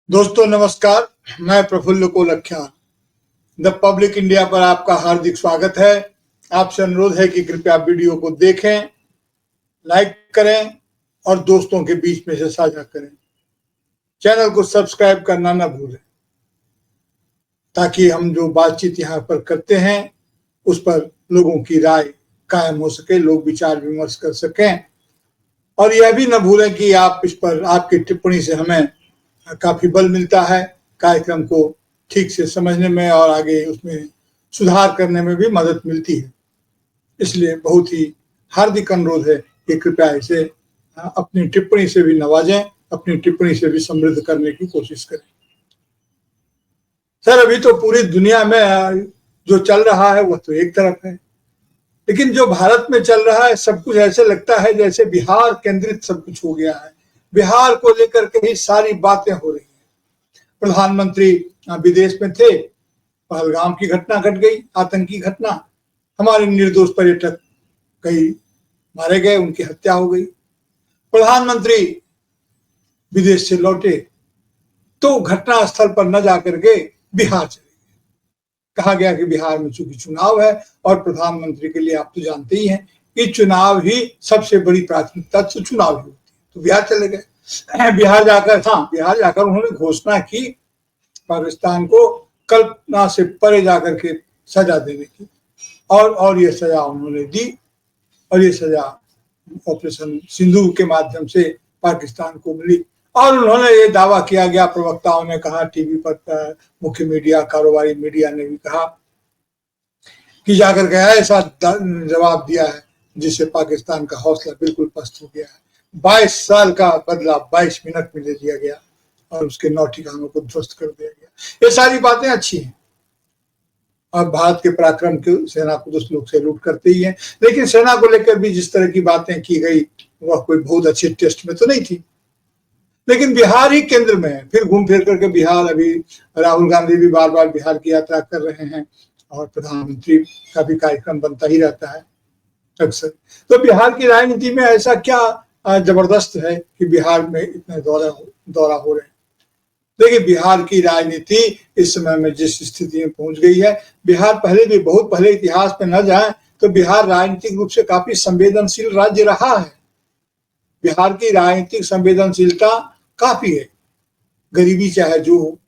दोस्तों नमस्कार, मैं प्रफुल्ल कोलखिया द पब्लिक इंडिया पर आपका हार्दिक स्वागत है। आपसे अनुरोध है कि कृपया वीडियो को देखें, लाइक करें और दोस्तों के बीच में से साझा करें। चैनल को सब्सक्राइब करना न भूलें ताकि हम जो बातचीत यहाँ पर करते हैं उस पर लोगों की राय कायम हो सके, लोग विचार विमर्श कर सकें। और यह भी न भूलें कि आप इस पर आपकी टिप्पणी से हमें काफी बल मिलता है, कार्यक्रम को ठीक से समझने में और आगे उसमें सुधार करने में भी मदद मिलती है। इसलिए बहुत ही हार्दिक अनुरोध है कि कृपया इसे अपनी टिप्पणी से भी नवाजें, अपनी टिप्पणी से भी समृद्ध करने की कोशिश करें। सर, अभी तो पूरी दुनिया में जो चल रहा है वह तो एक तरफ है, लेकिन जो भारत में चल रहा है सब कुछ ऐसे लगता है जैसे बिहार केंद्रित सब कुछ हो गया है। बिहार को लेकर के ही सारी बातें हो रही हैं। प्रधानमंत्री विदेश में थे, पहलगाम की घटना घट गई, आतंकी घटना, हमारे निर्दोष पर्यटक कई मारे गए, उनकी हत्या हो गई। प्रधानमंत्री विदेश से लौटे तो घटना स्थल पर न जाकर के बिहार चले गए। कहा गया कि बिहार में चूंकि चुनाव है और प्रधानमंत्री के लिए आप तो जानते ही हैं कि चुनाव ही सबसे बड़ी प्राथमिकता तो चुनाव ही होती है, तो बिहार चले गए। बिहार जाकर उन्होंने घोषणा की पाकिस्तान को कल्पना से परे जाकर के सजा देने की, और ये सजा उन्होंने दी। और ये सजा ऑपरेशन सिंदूर के माध्यम से पाकिस्तान को मिली। और उन्होंने ये दावा किया गया, प्रवक्ताओं ने कहा, टीवी पर मुख्य मीडिया, कारोबारी मीडिया ने भी कहा कि जाकर के ऐसा जवाब दिया है जिससे पाकिस्तान का हौसला बिल्कुल पस्त हो गया है। 22 साल का बदला 22 मिनट में ले लिया गया और उसके 9 ठिकानों को ध्वस्त कर दिया गया। ये सारी बातें अच्छी हैं और भारत के पराक्रम की सेना को तो लोग सैल्यूट करते ही हैं, लेकिन सेना को लेकर भी जिस तरह की बातें की गई वह कोई बहुत अच्छे टेस्ट में तो नहीं थी। लेकिन बिहार ही केंद्र में है, फिर घूम फिर करके बिहार, अभी राहुल गांधी भी बार बार बिहार की यात्रा कर रहे हैं और प्रधानमंत्री का भी कार्यक्रम बनता ही रहता है अक्सर। तो बिहार की राजनीति में ऐसा क्या जबरदस्त है कि बिहार में इतने दौरा हो रहे हैं। देखिए, बिहार की राजनीति इस समय में जिस स्थिति में पहुंच गई है, बिहार पहले भी बहुत पहले इतिहास में न जाए तो बिहार राजनीतिक रूप से काफी संवेदनशील राज्य रहा है। बिहार की राजनीतिक संवेदनशीलता काफी है। गरीबी चाहे जो हो,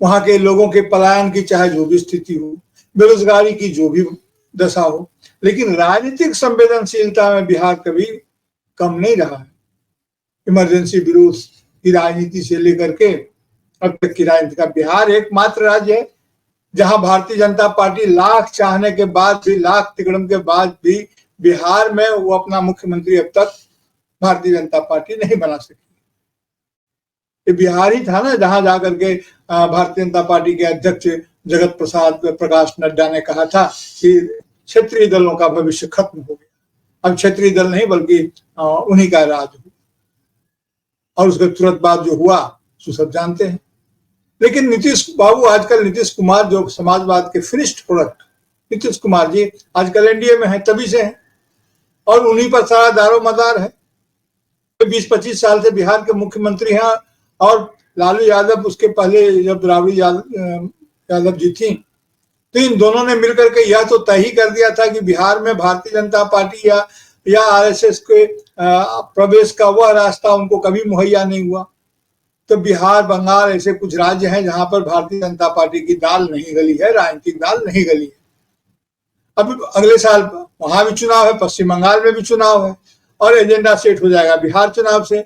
वहां के लोगों के पलायन की चाहे जो भी स्थिति हो, बेरोजगारी की जो भी दशा हो, लेकिन राजनीतिक संवेदनशीलता में बिहार कभी कम नहीं रहा है। इमरजेंसी विरोध की राजनीति से लेकर के अब तक की राजनीति का बिहार एकमात्र राज्य है जहां भारतीय जनता पार्टी लाख चाहने के बाद भी, लाख तिकड़म के बाद भी बिहार में वो अपना मुख्यमंत्री अब तक भारतीय जनता पार्टी नहीं बना सकी। ये बिहार ही था ना जहां जाकर के भारतीय जनता पार्टी के अध्यक्ष जगत प्रकाश नड्डा ने कहा था कि क्षेत्रीय दलों का भविष्य खत्म हो गया, अब क्षेत्रीय दल नहीं बल्कि उन्हीं का राज हो। और उसके तुरंत बाद जो हुआ सो सब जानते हैं। लेकिन नीतीश बाबू आजकल, नीतीश कुमार जो समाजवाद के फिनिश्ड प्रोडक्ट नीतीश कुमार जी आजकल एनडीए में है, तभी से है और उन्हीं पर सारा दारो मदार है। 20-25 साल से बिहार के मुख्यमंत्री हैं और लालू यादव उसके पहले जब राबड़ी यादव जी थी तो इन दोनों ने मिलकर के यह तो तय ही कर दिया था कि बिहार में भारतीय जनता पार्टी या आरएसएस के प्रवेश का वह रास्ता उनको कभी मुहैया नहीं हुआ। तो बिहार, बंगाल ऐसे कुछ राज्य हैं जहां पर भारतीय जनता पार्टी की दाल नहीं गली है, राजनीतिक दाल नहीं गली है। अब अगले साल वहां भी चुनाव है, पश्चिम बंगाल में भी चुनाव है और एजेंडा सेट हो जाएगा बिहार चुनाव से।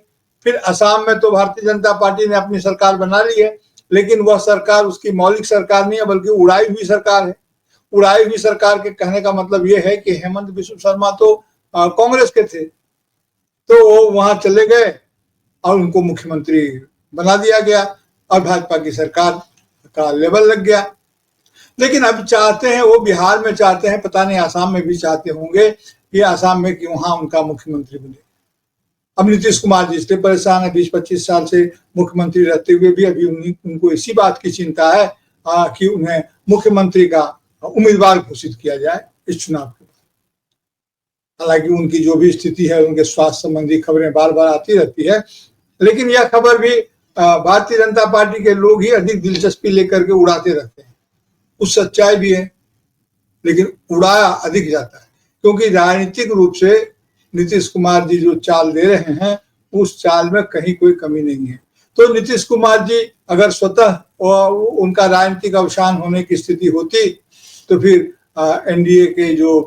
फिर असम में तो भारतीय जनता पार्टी ने अपनी सरकार बना ली है, लेकिन वह सरकार उसकी मौलिक सरकार नहीं है बल्कि उड़ाई हुई सरकार है। उड़ाई हुई सरकार के कहने का मतलब यह है कि हेमंत बिस्व शर्मा तो कांग्रेस के थे, तो वो वहां चले गए और उनको मुख्यमंत्री बना दिया गया और भाजपा की सरकार का लेवल लग गया। लेकिन अब चाहते हैं वो बिहार में चाहते हैं, पता नहीं आसाम में भी चाहते होंगे कि आसाम में कि वहां उनका मुख्यमंत्री बने। अब नीतीश कुमार जी इसलिए परेशान है, 20-25 साल से मुख्यमंत्री रहते हुए भी अभी उनको इसी बात की चिंता है कि उन्हें मुख्यमंत्री का उम्मीदवार घोषित किया जाए इस चुनाव के बाद। हालांकि उनकी जो भी स्थिति है, उनके स्वास्थ्य संबंधी खबरें बार बार आती रहती है, लेकिन यह खबर भी भारतीय जनता पार्टी के लोग ही अधिक दिलचस्पी लेकर के उड़ाते रहते हैं। कुछ सच्चाई भी है, लेकिन उड़ाया अधिक जाता है, क्योंकि राजनीतिक रूप से नीतीश कुमार जी जो चाल दे रहे हैं उस चाल में कहीं कोई कमी नहीं है। तो नीतीश कुमार जी अगर स्वतः उनका राजनीतिक अवसान होने की स्थिति होती तो फिर एनडीए के जो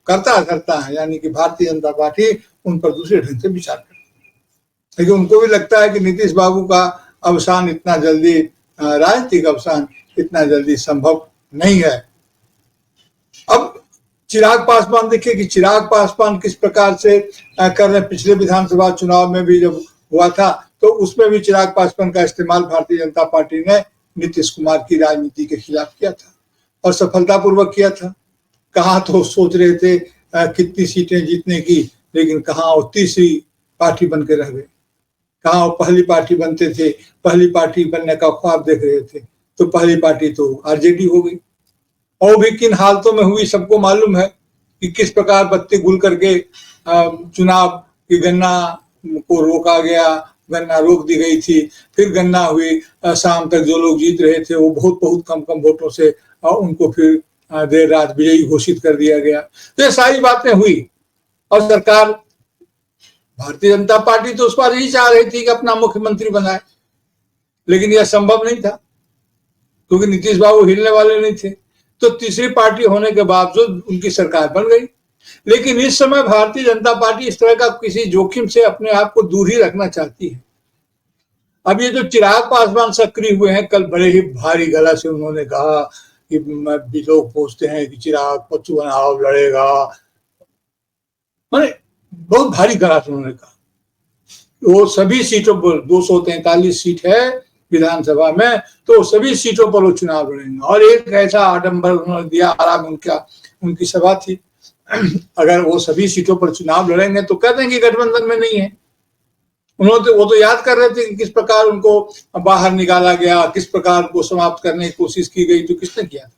करता धरता है यानी कि भारतीय जनता पार्टी उन पर दूसरे ढंग से विचार करती है। लेकिन उनको भी लगता है कि नीतीश बाबू का अवसान इतना जल्दी, राजनीतिक अवसान इतना जल्दी संभव नहीं है। अब चिराग पासवान देखिए कि चिराग पासवान किस प्रकार से कर रहे। पिछले विधानसभा चुनाव में भी जब हुआ था तो उसमें भी चिराग पासवान का इस्तेमाल भारतीय जनता पार्टी ने नीतीश कुमार की राजनीति के खिलाफ किया था और सफलतापूर्वक किया था। कहाँ तो सोच रहे थे कितनी सीटें जीतने की, लेकिन कहाँ वो तीसरी पार्टी बन के रह गए। कहाँ वो पहली पार्टी बनते थे, पहली पार्टी बनने का ख्वाब देख रहे थे, तो पहली पार्टी तो आरजेडी हो गई। और भी किन हालतों में हुई सबको मालूम है कि किस प्रकार बत्ती गुल करके चुनाव की गणना को रोका गया, गणना रोक दी गई थी। फिर गणना हुई, शाम तक जो लोग जीत रहे थे वो बहुत बहुत कम वोटों से उनको फिर देर रात विजयी घोषित कर दिया गया। तो ये सारी बातें हुई और सरकार भारतीय जनता पार्टी तो उस बार यही चाह रही थी कि अपना मुख्यमंत्री बनाए, लेकिन यह संभव नहीं था क्योंकि नीतीश बाबू हिलने वाले नहीं थे। तो तीसरी पार्टी होने के बावजूद उनकी सरकार बन गई। लेकिन इस समय भारतीय जनता पार्टी इस तरह का किसी जोखिम से अपने आप को दूर ही रखना चाहती है। अब ये जो चिराग पासवान सक्रिय हुए हैं, कल बड़े ही भारी गला से उन्होंने कहा कि लोग पूछते हैं कि चिराग चुनाव लड़ेगा, मैंने बहुत भारी गला से उन्होंने कहा। वो सभी सीटों पर 243 सीट है विधानसभा में, तो सभी सीटों पर वो चुनाव लड़ेंगे। और एक ऐसा आडंबर उन्होंने दिया, आराम उनकी सभा थी। अगर वो सभी सीटों पर चुनाव लड़ेंगे तो कह देंगे गठबंधन में नहीं है। उन्होंने वो तो याद कर रहे थे कि किस प्रकार उनको बाहर निकाला गया, किस प्रकार उनको समाप्त करने की कोशिश की गई। तो किसने किया था?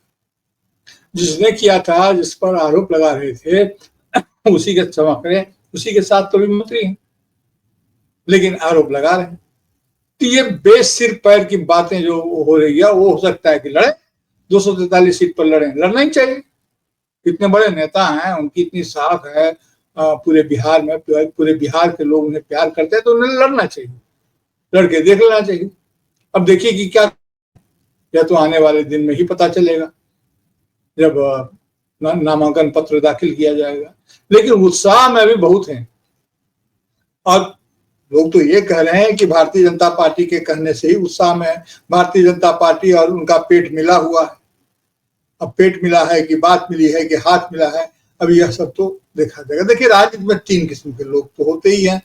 जिसने किया था, जिस पर आरोप लगा रहे थे उसी के चमक रहे, उसी के साथ तो भी मंत्री हैं, लेकिन आरोप लगा रहे हैं। तो ये बेसिर पैर की बातें जो हो रही है, वो हो सकता है कि लड़े 243 सीट पर लड़े, लड़ना ही चाहिए। इतने बड़े नेता हैं, उनकी इतनी साख है पूरे बिहार में, पूरे बिहार के लोग उन्हें प्यार करते हैं, तो उन्हें लड़ना चाहिए, लड़के देख लेना चाहिए। अब देखिए कि क्या, या तो आने वाले दिन में ही पता चलेगा जब नामांकन पत्र दाखिल किया जाएगा। लेकिन उत्साह में भी बहुत है और लोग तो ये कह रहे हैं कि भारतीय जनता पार्टी के कहने से ही उत्साह में है। भारतीय जनता पार्टी और उनका पेट मिला हुआ है। अब पेट मिला है कि बात मिली है कि हाथ मिला है, अब यह सब तो देखा जाएगा। देखिए राजनीति में 3 किस्म के लोग तो होते ही हैं।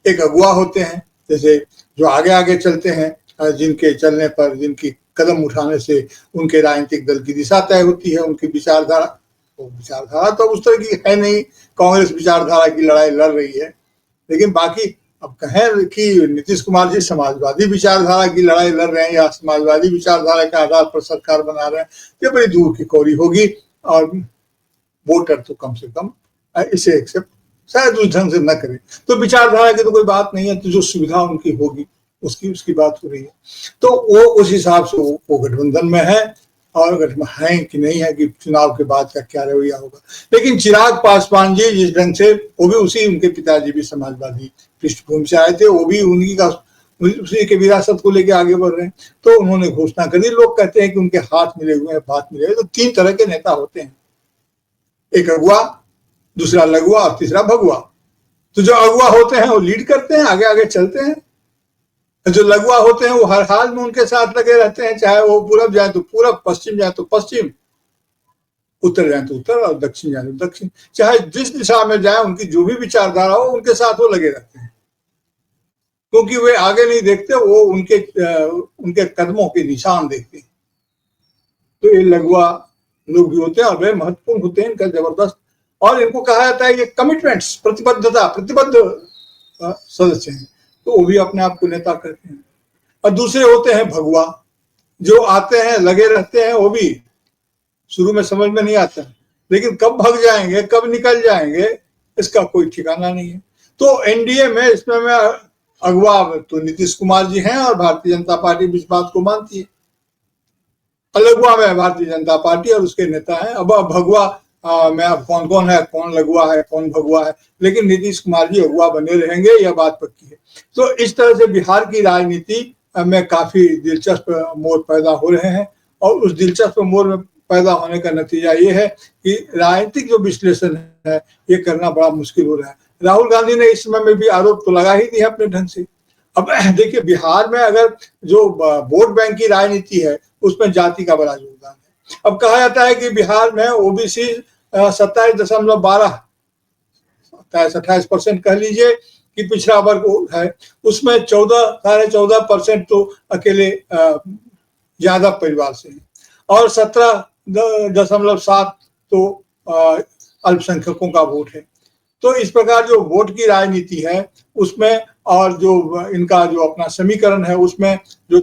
एक अगुवा होते हैं, जैसे जो आगे आगे चलते हैं, जिनके चलने पर, जिनकी कदम उठाने से उनके राजनीतिक दल की दिशा तय होती है, उनकी विचारधारा। तो विचारधारा तो उस तरह की है नहीं, कांग्रेस विचारधारा की लड़ाई लड़ रही है। लेकिन बाकी अब कहें कि नीतीश कुमार जी समाजवादी विचारधारा की लड़ाई लड़ रहे हैं या समाजवादी विचारधारा के आधार पर सरकार बना रहे हैं, ये बड़ी दूर की कौड़ी होगी और वोटर तो कम से कम इसे एक्सेप्ट शायद उस ढंग से न करें। तो विचारधारा की तो कोई बात नहीं है, तो जो सुविधा उनकी होगी उसकी बात हो रही है। तो वो उस हिसाब से वो गठबंधन में है और गठबंधन है कि नहीं है कि चुनाव के बाद का क्या रवैया होगा। लेकिन चिराग पासवान जी जिस ढंग से, वो भी उसी, उनके पिताजी भी समाजवादी पृष्ठभूमि से आए थे, वो भी उन्हीं का उसी के विरासत को लेके आगे बढ़ रहे हैं। तो उन्होंने घोषणा कर दी। लोग कहते हैं कि उनके हाथ मिले हुए हैं, बात मिले हुए। तो 3 तरह के नेता होते हैं, एक अगुआ, दूसरा लघुआ और तीसरा भगुआ। तो जो अगुआ होते हैं वो लीड करते हैं, आगे आगे चलते हैं। जो लघुआ होते हैं वो हर हाल में उनके साथ लगे रहते हैं, चाहे वो पूरब जाए तो पूरब, पश्चिम जाए तो पश्चिम, उत्तर जाए तो उत्तर और दक्षिण जाए तो दक्षिण। चाहे जिस दिशा में जाए, उनकी जो भी विचारधारा हो, उनके साथ वो लगे रहते हैं, क्योंकि वे आगे नहीं देखते, वो उनके कदमों के निशान देखते हैं। तो ये लघुआ लोग भी होते हैं और वे महत्वपूर्ण होते हैं, इनका जबरदस्त। और इनको कहा जाता है ये कमिटमेंट्स, प्रतिबद्धता, प्रतिबद्ध सदस्य हैं, तो वो भी अपने आप को नेता करते हैं। और दूसरे होते हैं भगुआ, जो आते हैं, लगे रहते हैं, वो भी शुरू में समझ में नहीं आता, लेकिन कब भग जाएंगे, कब निकल जाएंगे, इसका कोई ठिकाना नहीं है। तो एनडीए में इसमें मैं अगुआ तो नीतीश कुमार जी हैं और भारतीय जनता पार्टी भी इस बात को मानती है। अलगुआ में भारतीय जनता पार्टी और उसके नेता हैं। अब भगवा में अब कौन कौन है, कौन लगुआ है, कौन भगवा है, लेकिन नीतीश कुमार जी अगुआ बने रहेंगे, यह बात पक्की है। तो इस तरह से बिहार की राजनीति में काफी दिलचस्प मोड़ पैदा हो रहे हैं और उस दिलचस्प मोड़ में पैदा होने का नतीजा ये है कि राजनीतिक जो विश्लेषण है ये करना बड़ा मुश्किल हो रहा है। राहुल गांधी ने इस समय में भी आरोप तो लगा ही दिया अपने ढंग से। अब देखिए, बिहार में अगर जो वोट बैंक की राजनीति है उसमें जाति का बड़ा योगदान है। अब कहा जाता है कि बिहार में ओबीसी 27.12 28% कह लीजिए कि पिछड़ा वर्ग है, उसमें 14.14% तो अकेले यादव परिवार से है और 17.7 तो अल्पसंख्यकों का वोट है। तो इस प्रकार जो वोट की राजनीति है उसमें और जो इनका जो अपना समीकरण है उसमें जो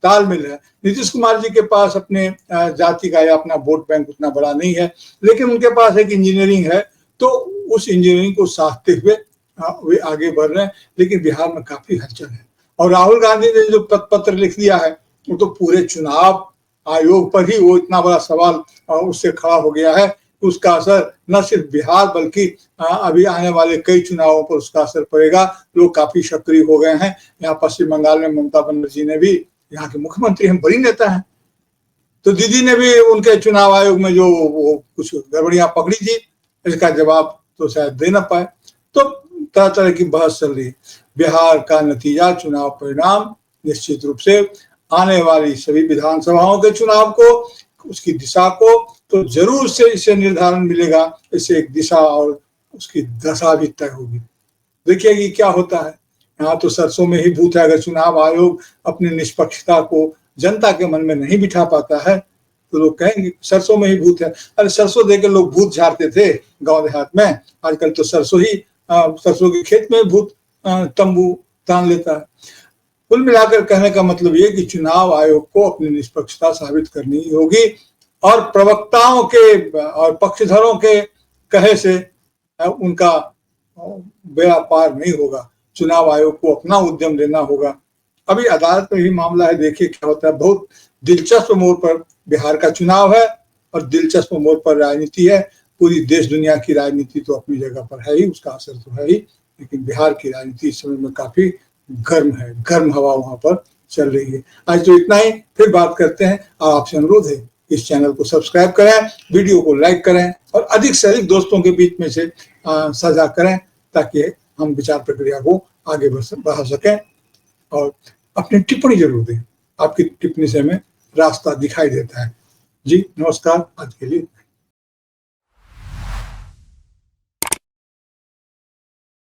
तालमेल है, नीतीश कुमार जी के पास अपने जाति का या अपना वोट बैंक उतना बड़ा नहीं है, लेकिन उनके पास एक इंजीनियरिंग है, तो उस इंजीनियरिंग को साधते हुए वे आगे बढ़ रहे हैं। लेकिन बिहार में काफी हलचल है और राहुल गांधी ने जो पत्र लिख दिया है वो तो पूरे चुनाव आयोग पर ही वो इतना बड़ा सवाल उससे खड़ा हो गया है कि उसका असर न सिर्फ बिहार बल्कि अभी आने वाले कई चुनावों पर उसका असर पड़ेगा। लोग काफी सक्रिय हो गए हैं। यहाँ पश्चिम बंगाल में ममता बनर्जी ने भी, यहाँ के मुख्यमंत्री हैं, बड़ी नेता हैं, तो दीदी ने भी उनके चुनाव आयोग में जो वो कुछ गड़बड़ियां पकड़ी थी इसका जवाब तो शायद दे ना पाए। तो तरह तरह की बहस चल रही है। बिहार का नतीजा, चुनाव परिणाम निश्चित रूप से आने वाली सभी विधानसभाओं के चुनाव को, उसकी दिशा को तो जरूर से इसे निर्धारण मिलेगा। इससे एक दिशा और उसकी दशा भी तय होगी। देखिए कि क्या होता है। यहाँ तो सरसों में ही भूत है। अगर चुनाव आयोग अपनी निष्पक्षता को जनता के मन में नहीं बिठा पाता है तो लोग कहेंगे सरसों में ही भूत है। अरे सरसों देकर लोग भूत झाड़ते थे गांव देहात में, आजकल तो सरसों के खेत में भूत तंबू तान लेता है। कुल मिलाकर कहने का मतलब ये कि चुनाव आयोग को अपनी निष्पक्षता साबित करनी होगी और प्रवक्ताओं के और पक्षधरों के कहे से उनका बेड़ा पार नहीं होगा। चुनाव आयोग को अपना उद्यम लेना होगा। अभी अदालत में भी मामला है, देखिए क्या होता है। बहुत दिलचस्प मोड़ पर बिहार का चुनाव है और दिलचस्प मोड़ पर राजनीति है। पूरी देश दुनिया की राजनीति तो अपनी जगह पर है ही, उसका असर तो है ही, लेकिन बिहार की राजनीति इस समय में काफी गर्म है, गर्म हवा वहां पर चल रही है। आज तो इतना ही, फिर बात करते हैं। और आपसे अनुरोध है इस चैनल को सब्सक्राइब करें, वीडियो को लाइक करें और अधिक से अधिक दोस्तों के बीच में से साझा करें ताकि हम विचार प्रक्रिया को आगे बढ़ा सकें। और अपनी टिप्पणी जरूर दें, आपकी टिप्पणी से हमें रास्ता दिखाई देता है। जी नमस्कार, आज के लिए।